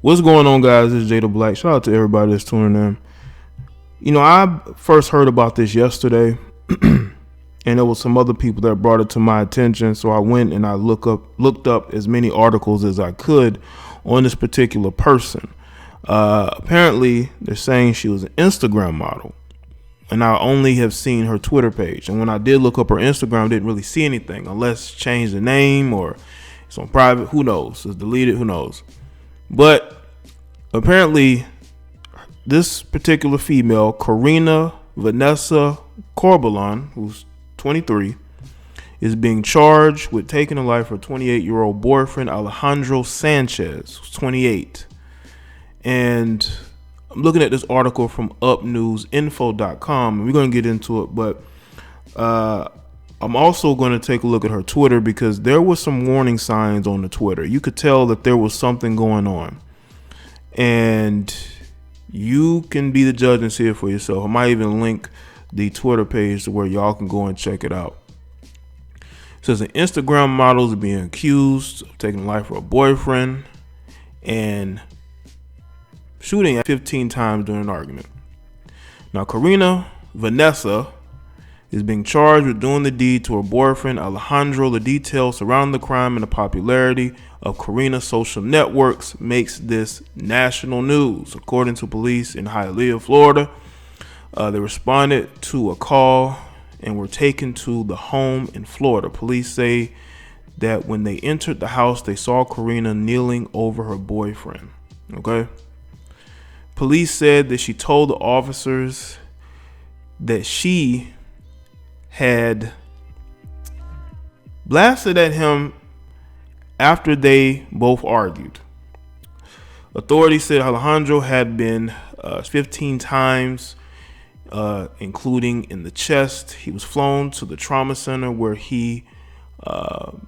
What's going on, guys? This is Jay the Black. Shout out to everybody that's tuning in. You know, I first heard about this yesterday, and there was some other people that brought it to my attention. So I went and I looked up as many articles as I could on this particular person. Apparently, they're saying she was an Instagram model, and I only have seen her Twitter page. And when I did look up her Instagram, I didn't really see anything, unless change the name or it's on private. Who knows? It's deleted. Who knows? But apparently, this particular female, Karina Vanessa Corbalon, who's 23, is being charged with taking the life of her 28-year-old boyfriend, Alejandro Sanchez, who's 28. And I'm looking at this article from upnewsinfo.com, and we're going to get into it, but I'm also going to take a look at her Twitter because there was some warning signs on the Twitter. You could tell that there was something going on. And you can be the judge and see it for yourself. I might even link the Twitter page to where y'all can go and check it out. It says an Instagram model is being accused of taking the life of a boyfriend and shooting 15 times during an argument. Now, Karina Vanessa is being charged with doing the deed to her boyfriend, Alejandro. The details surrounding the crime and the popularity of Karina's social networks makes this national news. According to police in Hialeah, Florida, they responded to a call and were taken to the home in Florida. Police say that when they entered the house, they saw Karina kneeling over her boyfriend. Okay. Police said that she told the officers that she had blasted at him after they both argued. Authorities said Alejandro had been 15 times, including in the chest. He was flown to the trauma center where he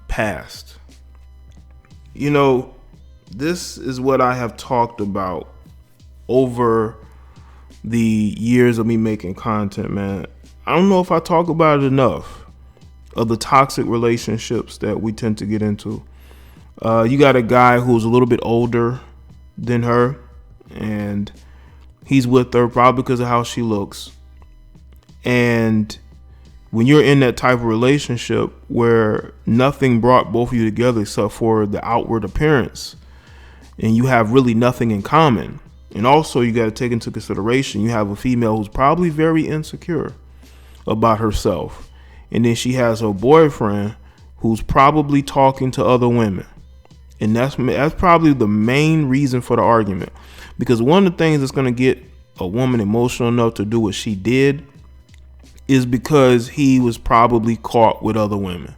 passed. You know, this is what I have talked about over the years of me making content, man. I don't know if I talk about it enough, of the toxic relationships that we tend to get into. You got a guy who's a little bit older than her, and he's with her probably because of how she looks. And when you're in that type of relationship where nothing brought both of you together except for the outward appearance, and you have really nothing in common, and also you got to take into consideration you have a female who's probably very insecure about herself, and then she has her boyfriend who's probably talking to other women, and that's probably the main reason for the argument. Because one of the things that's going to get a woman emotional enough to do what she did is because he was probably caught with other women.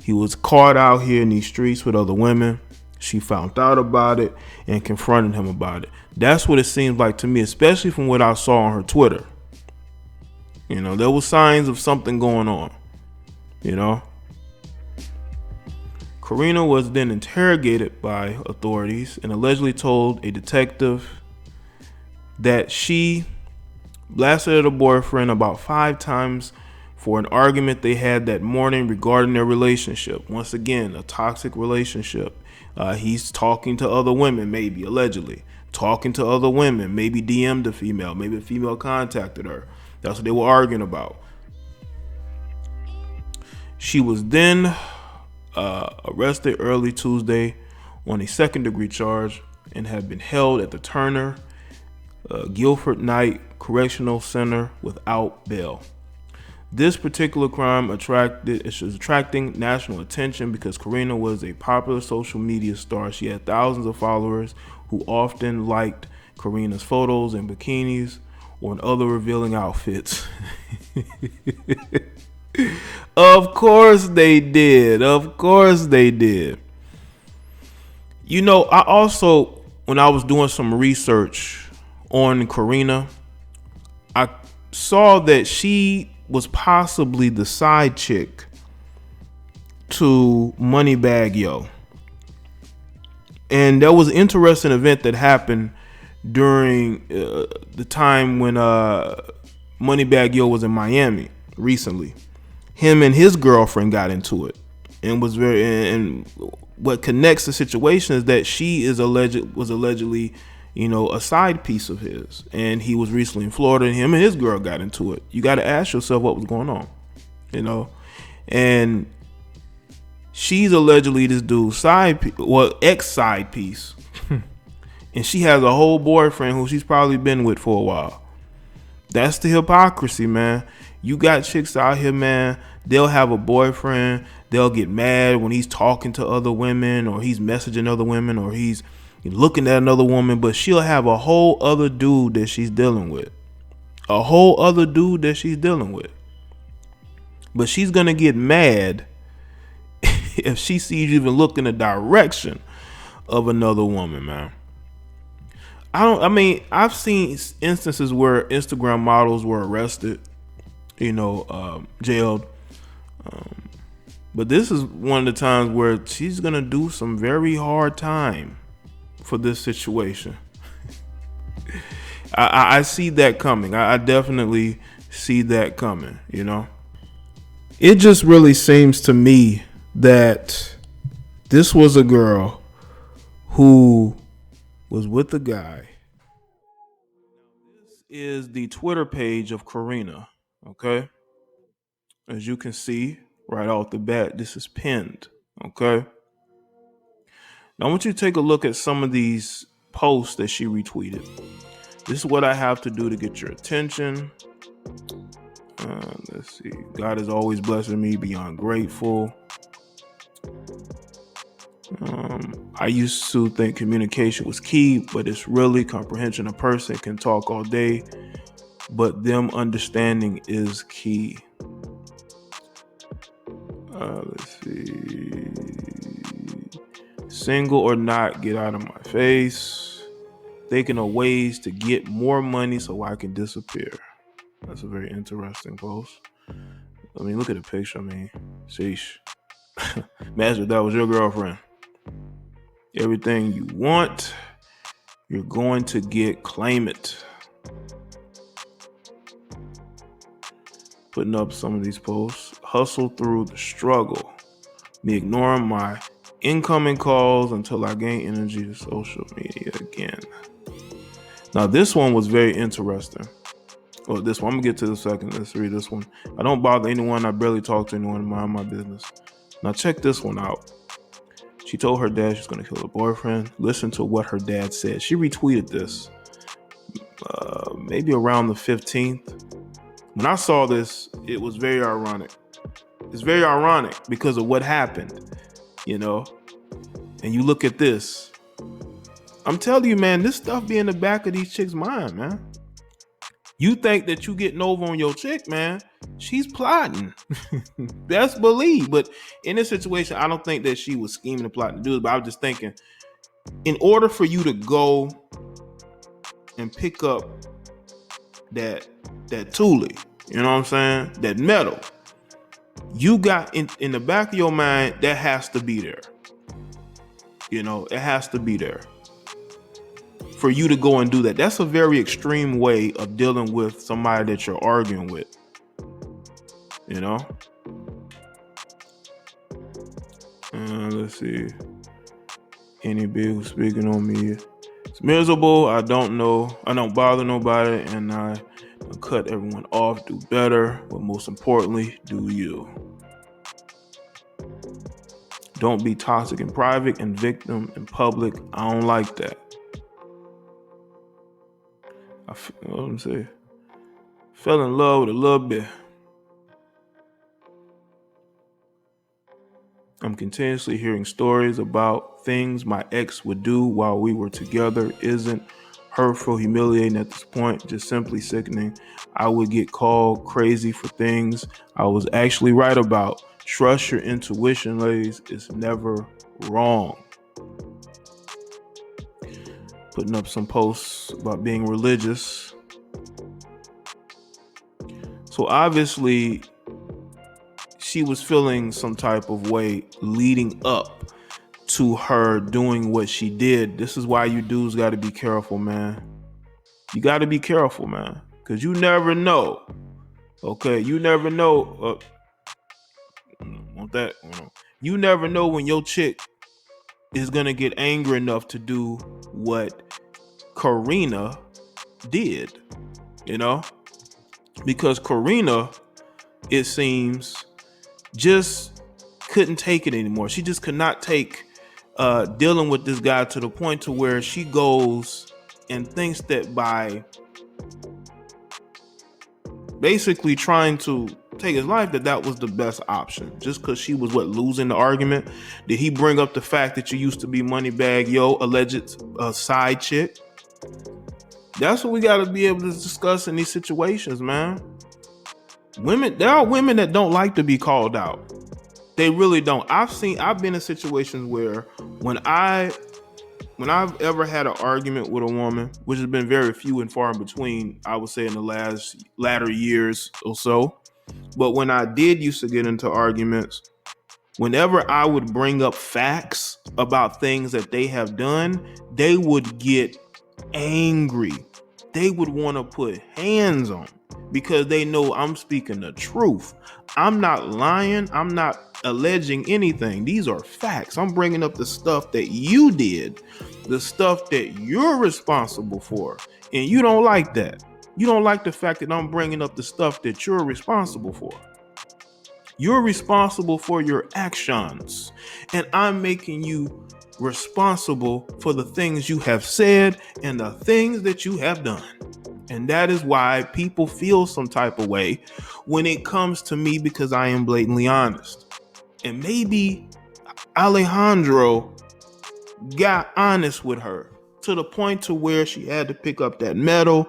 He was caught out here in these streets with other women. She found out about it and confronted him about it. That's what it seems like to me, especially from what I saw on her Twitter. You know, there was signs of something going on, you know. Karina was then interrogated by authorities and allegedly told a detective that she blasted at her boyfriend about 5 times for an argument they had that morning regarding their relationship. Once again, a toxic relationship. He's talking to other women, maybe, allegedly. Talking to other women, maybe DM'd a female, maybe a female contacted her. That's what they were arguing about. She was then arrested early Tuesday on a second-degree charge and had been held at the Turner Guilford Knight Correctional Center without bail. This particular crime is attracting national attention because Karina was a popular social media star. She had thousands of followers who often liked Karina's photos in bikinis or in other revealing outfits. Of course they did. Of course they did. You know, I also, when I was doing some research on Karina, I saw that she was possibly the side chick to Moneybagg Yo. And there was an interesting event that happened during the time when Moneybagg Yo was in Miami recently. Him and his girlfriend got into it and was and what connects the situation is that she was allegedly, a side piece of his, and he was recently in Florida, and him and his girl got into it. You got to ask yourself what was going on, and she's allegedly this dude's ex side piece, and she has a whole boyfriend who she's probably been with for a while. That's the hypocrisy, man. You got chicks out here, man. They'll have a boyfriend. They'll get mad when he's talking to other women, or he's messaging other women, or he's looking at another woman, but she'll have a whole other dude that she's dealing with. But she's going to get mad if she sees you even look in the direction of another woman, man. I've seen instances where Instagram models were arrested, jailed. But this is one of the times where she's going to do some very hard time for this situation. I see that coming. I definitely see that coming, It just really seems to me that this was a girl who was with a guy. This is the Twitter page of Karina, okay? As you can see right off the bat, this is pinned, okay? Now I want you to take a look at some of these posts that she retweeted. This is what I have to do to get your attention. Let's see. God is always blessing me beyond grateful. I used to think communication was key, but it's really comprehension. A person can talk all day, but them understanding is key. Let's see. Single or not, get out of my face. Thinking of ways to get more money so I can disappear. That's a very interesting post. Look at the picture. Sheesh. Imagine if that was your girlfriend. Everything you want, you're going to get. Claim it. Putting up some of these posts. Hustle through the struggle. Me ignoring my incoming calls until I gain energy to social media again. Now this one was very interesting. Well, this one, I'm gonna get to the second. Let's read this one. I don't bother anyone. I barely talk to anyone. Mind my business. Now check this one out. She told her dad she's gonna kill her boyfriend. Listen to what her dad said. She retweeted this maybe around the 15th. When I saw this, it was very ironic. It's very ironic because of what happened, And you look at this. I'm telling you, man, this stuff be in the back of these chicks' mind, man. You think that you getting over on your chick, man. She's plotting. Best believe. But in this situation, I don't think that she was scheming and plotting to do it. But I was just thinking, in order for you to go and pick up that Thule, you know what I'm saying? That metal, you got in the back of your mind, that has to be there. It has to be there for you to go and do that. That's a very extreme way of dealing with somebody that you're arguing with. Let's see. Any big who's speaking on me. It's miserable. I don't know. I don't bother nobody, and I cut everyone off. Do better, but most importantly, do you. Don't be toxic in private and victim in public. I don't like that. Let me see. Fell in love with a little bit. I'm continuously hearing stories about things my ex would do while we were together. Isn't hurtful, humiliating at this point, just simply sickening. I would get called crazy for things I was actually right about. Trust your intuition, ladies. It's never wrong. Putting up some posts about being religious. So obviously, she was feeling some type of way leading up to her doing what she did. This is why you dudes got to be careful, man. You got to be careful, man, because you never know. Okay, you never know. Want that? You never know when your chick is going to get angry enough to do what Karina did, because Karina, it seems, just couldn't take it anymore. She just could not take dealing with this guy to the point to where she goes and thinks that by basically trying to take his life, that was the best option, just because she was losing the argument. Did he bring up the fact that you used to be Moneybagg Yo alleged side chick? That's what we got to be able to discuss in these situations, man. There are women that don't like to be called out. They really don't. I've been in situations where when I've ever had an argument with a woman, which has been very few and far in between, I would say in the latter years or so. But when I did used to get into arguments, whenever I would bring up facts about things that they have done, they would get angry. They would want to put hands on because they know I'm speaking the truth. I'm not lying. I'm not alleging anything. These are facts. I'm bringing up the stuff that you did, the stuff that you're responsible for. And you don't like that. You don't like the fact that I'm bringing up the stuff that you're responsible for. You're responsible for your actions, and I'm making you responsible for the things you have said and the things that you have done. And that is why people feel some type of way when it comes to me, because I am blatantly honest. And maybe Alejandro got honest with her to the point to where she had to pick up that medal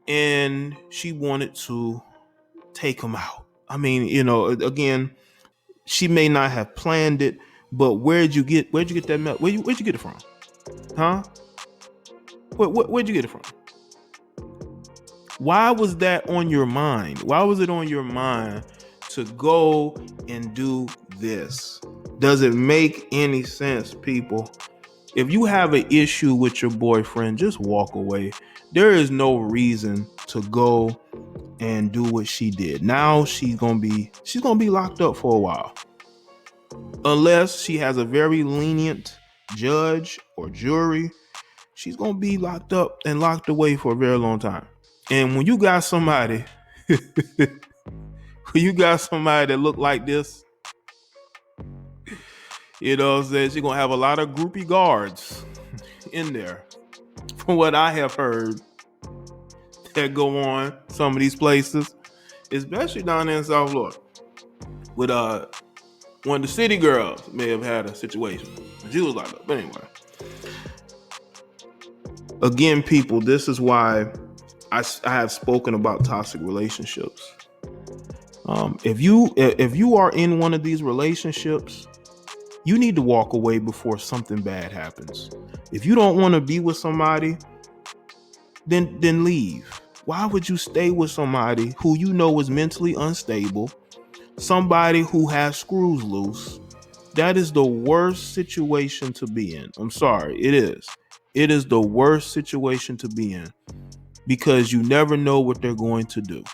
and she wanted to take him out. I mean, again, she may not have planned it, but where'd you get that medal? Where'd you get it from? Huh? Where'd you get it from? Why was that on your mind? Why was it on your mind to go and do this? Does it make any sense, people? If you have an issue with your boyfriend, just walk away. There is no reason to go and do what she did. Now she's gonna be locked up for a while, unless she has a very lenient judge or jury. She's gonna be locked up and locked away for a very long time. And when you got somebody, that look like this, you know what I'm saying, she's gonna have a lot of groupie guards in there, from what I have heard, that go on some of these places, especially down there in South Florida. With one of the city girls may have had a situation. She was like that. But anyway, again, people, this is why I have spoken about toxic relationships. If you are in one of these relationships, you need to walk away before something bad happens. If you don't want to be with somebody, then leave. Why would you stay with somebody who you know is mentally unstable, somebody who has screws loose? That is the worst situation to be in. I'm sorry, it is. It is the worst situation to be in, because you never know what they're going to do.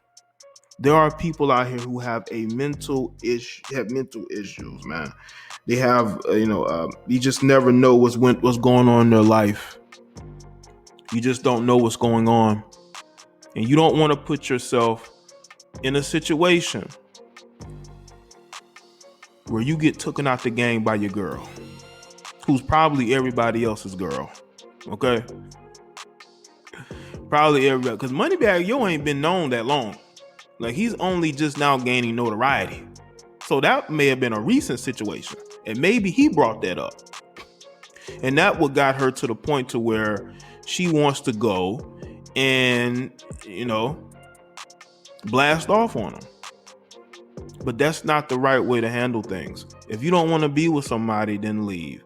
There are people out here who have mental issues, man. They have, you just never know what's going on in their life. You just don't know what's going on. And you don't want to put yourself in a situation where you get taken out the game by your girl, who's probably everybody else's girl. Okay? Probably everybody. Because Moneybagg Yo ain't been known that long. Like, he's only just now gaining notoriety. So that may have been a recent situation. And maybe he brought that up. And that what got her to the point to where she wants to go and, blast off on him. But that's not the right way to handle things. If you don't want to be with somebody, then leave.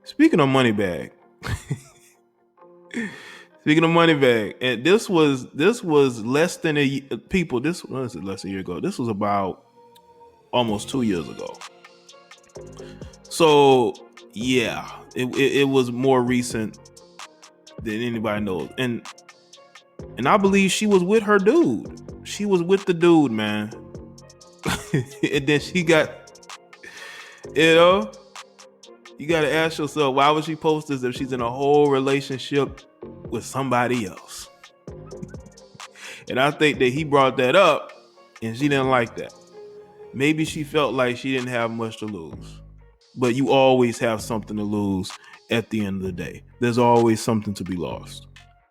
Speaking of Moneybagg, and this was less than a year ago. This was about almost 2 years ago. So yeah, it was more recent than anybody knows. And I believe she was with her dude. She was with the dude, man. And then she got, You got to ask yourself, why would she post this if she's in a whole relationship with somebody else? And I think that he brought that up and she didn't like that. Maybe she felt like she didn't have much to lose. But you always have something to lose at the end of the day. There's always something to be lost.